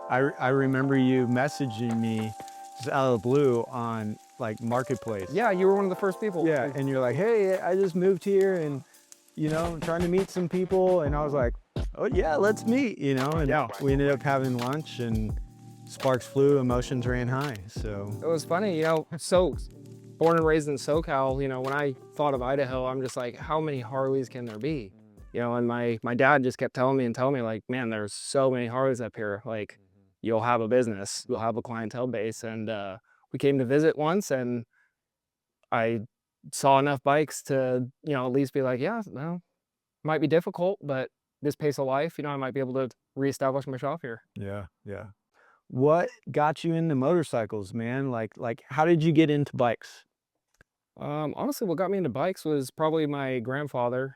I remember you messaging me just out of the blue on like Marketplace. Yeah, you were one of the first people. Yeah, and you're like, hey, I just moved here and I'm trying to meet some people. And I was like, oh yeah, let's meet, and Yeah. we ended up having lunch and sparks flew, emotions ran high. So It was funny, so born and raised in SoCal, when I thought of Idaho, I'm just like, how many Harleys can there be? And my dad just kept telling me like, man, there's so many Harleys up here. Like, you'll have a business, you'll have a clientele base. And we came to visit once and I saw enough bikes to, at least be like, yeah, well, might be difficult, but this pace of life, I might be able to reestablish my shop here. yeah, yeah. What got you into motorcycles, man? Like how did you get into bikes? Honestly, what got me into bikes was probably my grandfather.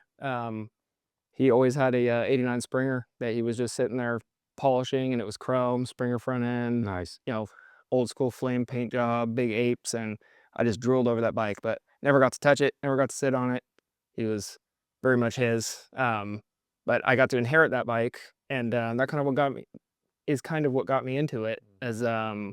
He always had a 89 Springer that he was just sitting there polishing, and it was chrome, Springer front end, Nice. old school flame paint job, big apes, and I just drooled over that bike, but never got to touch it, never got to sit on it. He was very much his. But I got to inherit that bike, and that kind of what got me into it. As the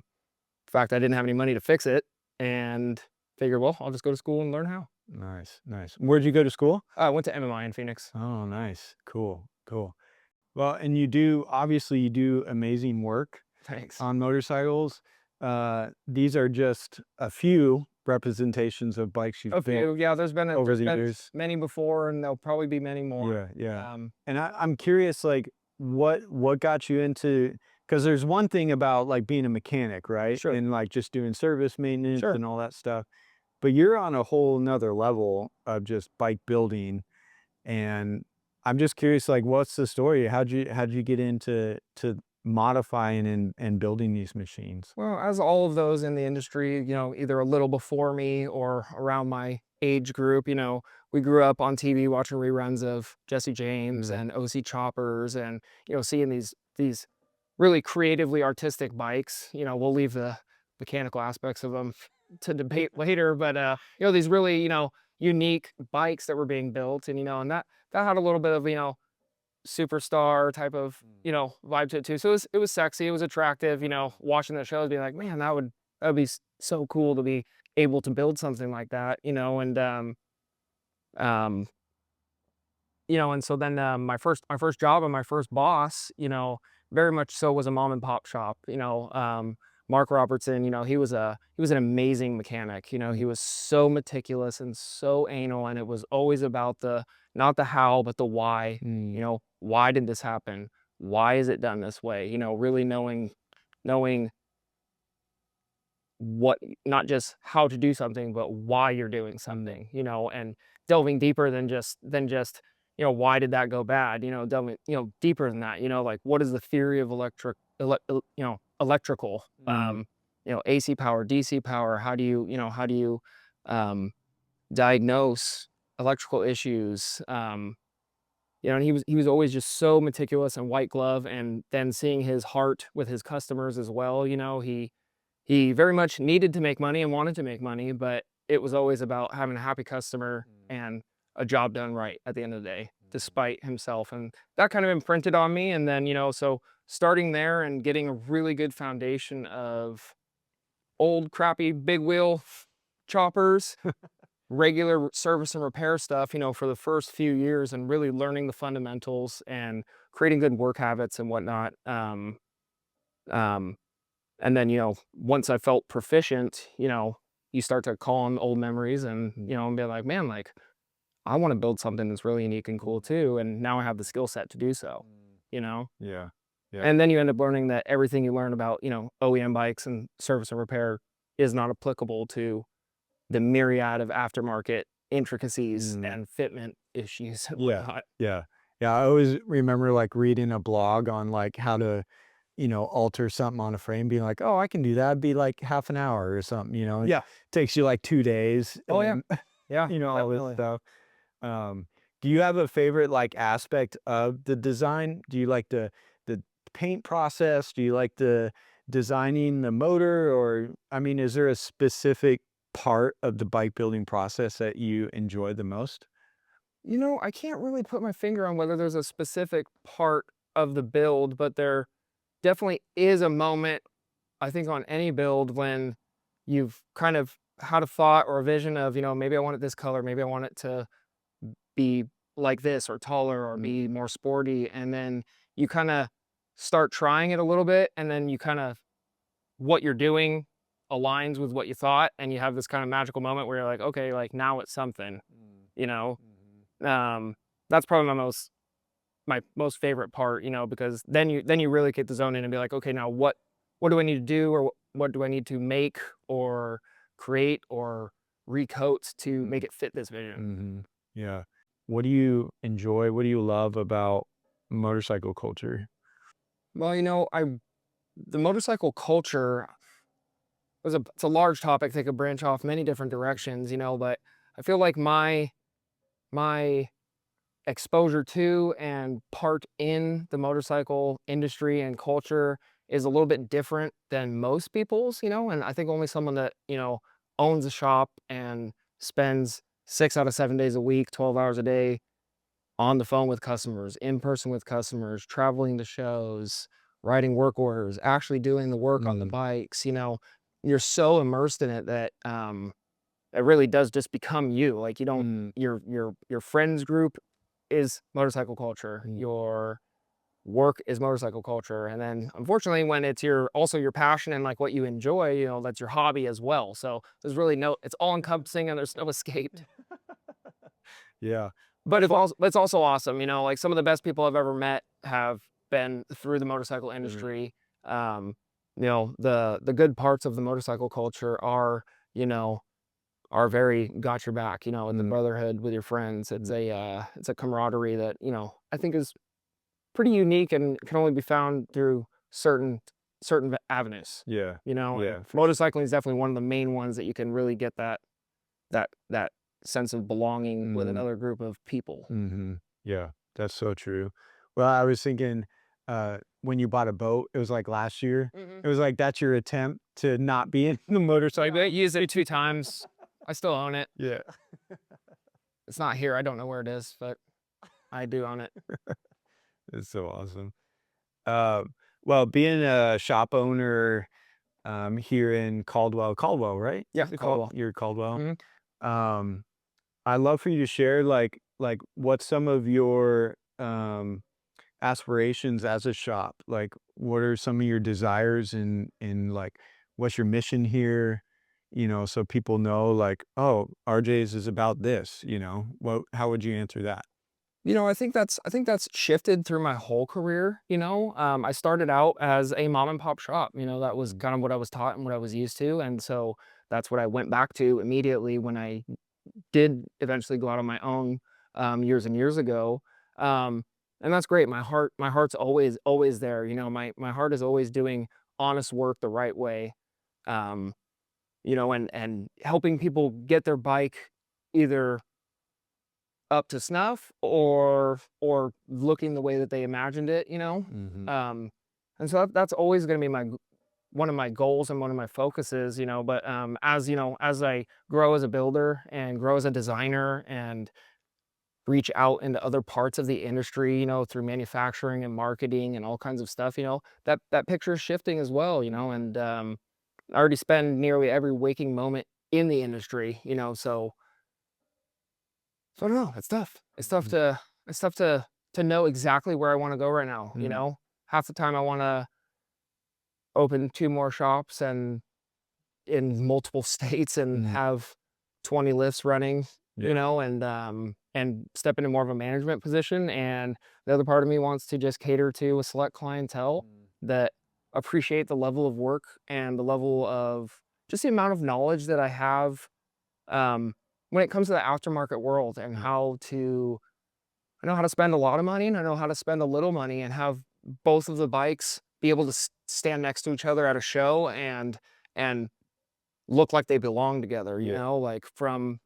fact I didn't have any money to fix it, and figured, well, I'll just go to school and learn how. Nice, nice. Where'd you go to school? I went to MMI in Phoenix. Oh, nice. Cool, cool. Well, and obviously you do amazing work Thanks. on motorcycles. These are just a few representations of bikes you've A built few, yeah, over there's the been years. many before, and there'll probably be many more. Yeah, yeah. Um, And I'm curious, like, what got you into, because there's one thing about like being a mechanic, right? sure, And like just doing service maintenance sure. and all that stuff. But you're on a whole nother level of just bike building. And I'm just curious, like, what's the story? How'd you get into modifying and building these machines? Well, as all of those in the industry, either a little before me or around my age group, we grew up on TV watching reruns of Jesse James and OC Choppers, and seeing these really creatively artistic bikes. We'll leave the mechanical aspects of them to debate later, but these really unique bikes that were being built, and that had a little bit of superstar type of vibe to it too. So it was sexy, it was attractive. Watching the shows, being like, man, that would be so cool to be able to build something like that. And um, and so then my first job and my first boss, very much so was a mom and pop shop. Mark Robertson, he was an amazing mechanic. He was so meticulous and so anal, and it was always about the not the how, but the why. Mm. Why did this happen? Why is it done this way? Really knowing what, not just how to do something, but why you're doing something, and delving deeper than just, why did that go bad? Delving, deeper than that, like what is the theory of electrical, Mm. AC power, DC power, how do you um, diagnose electrical issues, and he was always just so meticulous and white glove, and then seeing his heart with his customers as well. He very much needed to make money and wanted to make money, but it was always about having a happy customer and a job done right at the end of the day, despite himself. And that kind of imprinted on me. And then, so starting there and getting a really good foundation of old crappy big wheel choppers, regular service and repair stuff, for the first few years, and really learning the fundamentals and creating good work habits and whatnot. Um, and then, once I felt proficient, you start to call on old memories, and be like, man, like, I want to build something that's really unique and cool too. And now I have the skill set to do so, you know? Yeah. Yeah. And then you end up learning that everything you learn about, OEM bikes and service and repair is not applicable to the myriad of aftermarket intricacies Mm. and fitment issues and Yeah. whatnot. Yeah. Yeah. I always remember like reading a blog on like how to, alter something on a frame, being like, oh, I can do that. It'd be like half an hour or something, It Yeah. takes you like 2 days Oh yeah. and Yeah. all this Definitely. stuff. Um, do you have a favorite like aspect of the design? Do you like the paint process? Do you like the designing the motor? Or I mean, is there a specific part of the bike building process that you enjoy the most? I can't really put my finger on whether there's a specific part of the build, but definitely is a moment, I think, on any build when you've kind of had a thought or a vision of, maybe I want it this color, maybe I want it to be like this or taller or Mm, be more sporty. And then you kind of start trying it a little bit. And then you kind of, what you're doing aligns with what you thought. And you have this kind of magical moment where you're like, okay, like now it's something, mm, you know? mhm, Um, that's probably my most favorite part, because then you really get the zone in and be like, okay, now what do I need to do, or what do I need to make or create or recoat to make mm, it fit this vision? mhm. Yeah. What do you enjoy? What do you love about motorcycle culture? Well, the motorcycle culture it's a large topic that could branch off many different directions, but I feel like my exposure to and part in the motorcycle industry and culture is a little bit different than most people's, and I think only someone that, owns a shop and spends 6 out of 7 days a week, 12 hours a day on the phone with customers, in person with customers, traveling to shows, writing work orders, actually doing the work on the Mm, bikes, you're so immersed in it that it really does just become you. Like you don't mm, your friends group is motorcycle culture. mm. Your work is motorcycle culture. And then unfortunately when it's your passion and like what you enjoy, that's your hobby as well. So there's really it's all encompassing and there's no escape. Yeah. But Fu it's also awesome, like some of the best people I've ever met have been through the motorcycle Mhm, industry. Um, the good parts of the motorcycle culture you know, are very got your back, and the mm, brotherhood with your friends. It's mm. a camaraderie that, I think is pretty unique and can only be found through certain avenues, Yeah. and Yeah, for sure. motorcycling is definitely one of the main ones that you can really get that sense of belonging with Mm. another group of people. Mhm. Yeah, that's so true. Well, I was thinking, when you bought a boat, it was like last year. Mhm. It was like that's your attempt to not be in the So I motorcycle. used it 2 times. I still own it. Yeah. It's not here, I don't know where it is, but I do own it. It's so awesome. Well, being a shop owner, here in Caldwell, right? Yeah, Is it called Caldwell. you're Caldwell? Mhm. Um, I'd love for you to share, like, what some of your, aspirations as a shop? Like, what are some of your desires and like, what's your mission here? So people know like, oh, RJ's is about this, how would you answer that? I think that's shifted through my whole career, I started out as a mom and pop shop, that was Mm, kind of what I was taught and what I was used to, and so that's what I went back to immediately when I did eventually go out on my own, years and years ago, um, and that's great. My heart's always there, my heart is always doing honest work the right way, um, and helping people get their bike either up to snuff or looking the way that they imagined it, mhm, Um, and so that's always gonna be one of my goals and one of my focuses, but, as I grow as a builder and grow as a designer and reach out into other parts of the industry, through manufacturing and marketing and all kinds of stuff, that picture is shifting as well, and, I already spend nearly every waking moment in the industry, so I don't know, it's tough. mhm, It's tough to know exactly where I wanna go right now, mm, Half the time I wanna open 2 more shops and in multiple states and mm, have 20 lifts running, yeah, and step into more of a management position, and the other part of me wants to just cater to a select clientele mm, that appreciate the level of work and the level of just the amount of knowledge that I have, um, when it comes to the aftermarket world and yeah, I know how to spend a lot of money and I know how to spend a little money and have both of the bikes be able to stand next to each other at a show and look like they belong together, yeah, like from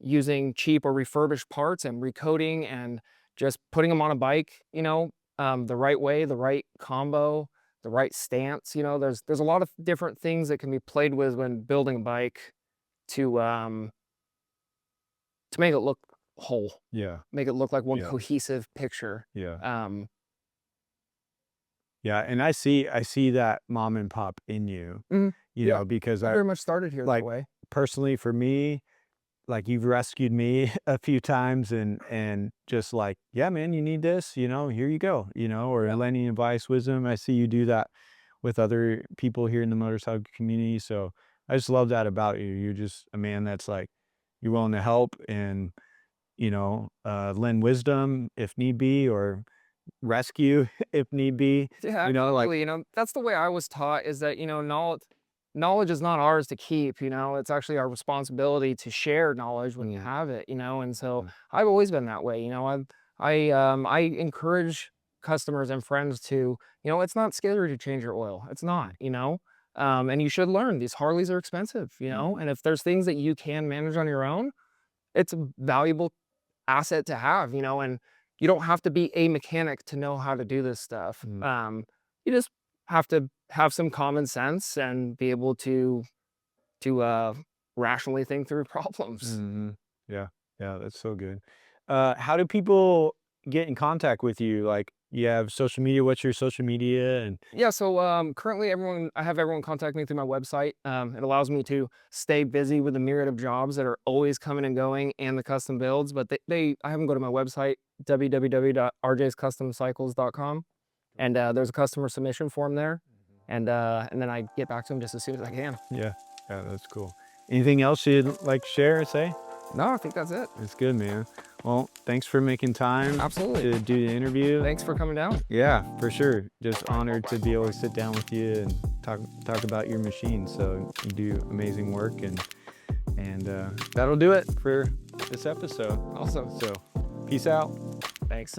using cheap or refurbished parts and recoating and just putting them on a bike, the right way, the right combo, the right stance. There's a lot of different things that can be played with when building a bike to um to make it look whole, yeah, make it look like one yeah, cohesive picture. yeah, Um, Yeah, and I see that mom and pop in you, Mhm. Yeah, because I I very much started here that like, way. personally for me, like, you've rescued me a few times and just like, "Yeah, man, you need this, here you go," or Yeah. lending advice, wisdom. I see you do that with other people here in the motorcycle community, so I just love that about you. You're just a man that's like, you're willing to help and, lend wisdom if need be or rescue if need be, Yeah, like absolutely, that's the way I was taught is that, knowledge is not ours to keep, it's actually our responsibility to share knowledge when you Mm, have it, and so mm, I've always been that way, I encourage customers and friends to, it's not scary to change your oil. It's not, mm, and you should learn these Harleys are expensive, mm, and if there's things that you can manage on your own, it's a valuable asset to have, and you don't have to be a mechanic to know how to do this stuff. mm. You just have to have some common sense and be able to rationally think through problems. Mhm. Yeah. Yeah, that's so good. How do people get in contact with you? Like, you have social media, what's your social media? And Yeah, so currently I have everyone contact me through my website. It allows me to stay busy with a myriad of jobs that are always coming and going and the custom builds, but I have them go to my website, www.rjscustomcycles.com. And, there's a customer submission form there, and then I get back to them just as soon as I can. yeah, yeah, that's cool. Anything else you'd like to share or say? No, I think that's it. It's good, man. Well, thanks for making time Absolutely. to do the interview. Thanks for coming down. Yeah, for sure. Just honored to be able to sit down with you and talk about your machine. So you do amazing work, and that'll do it for this episode. Awesome. So, peace out. Thanks.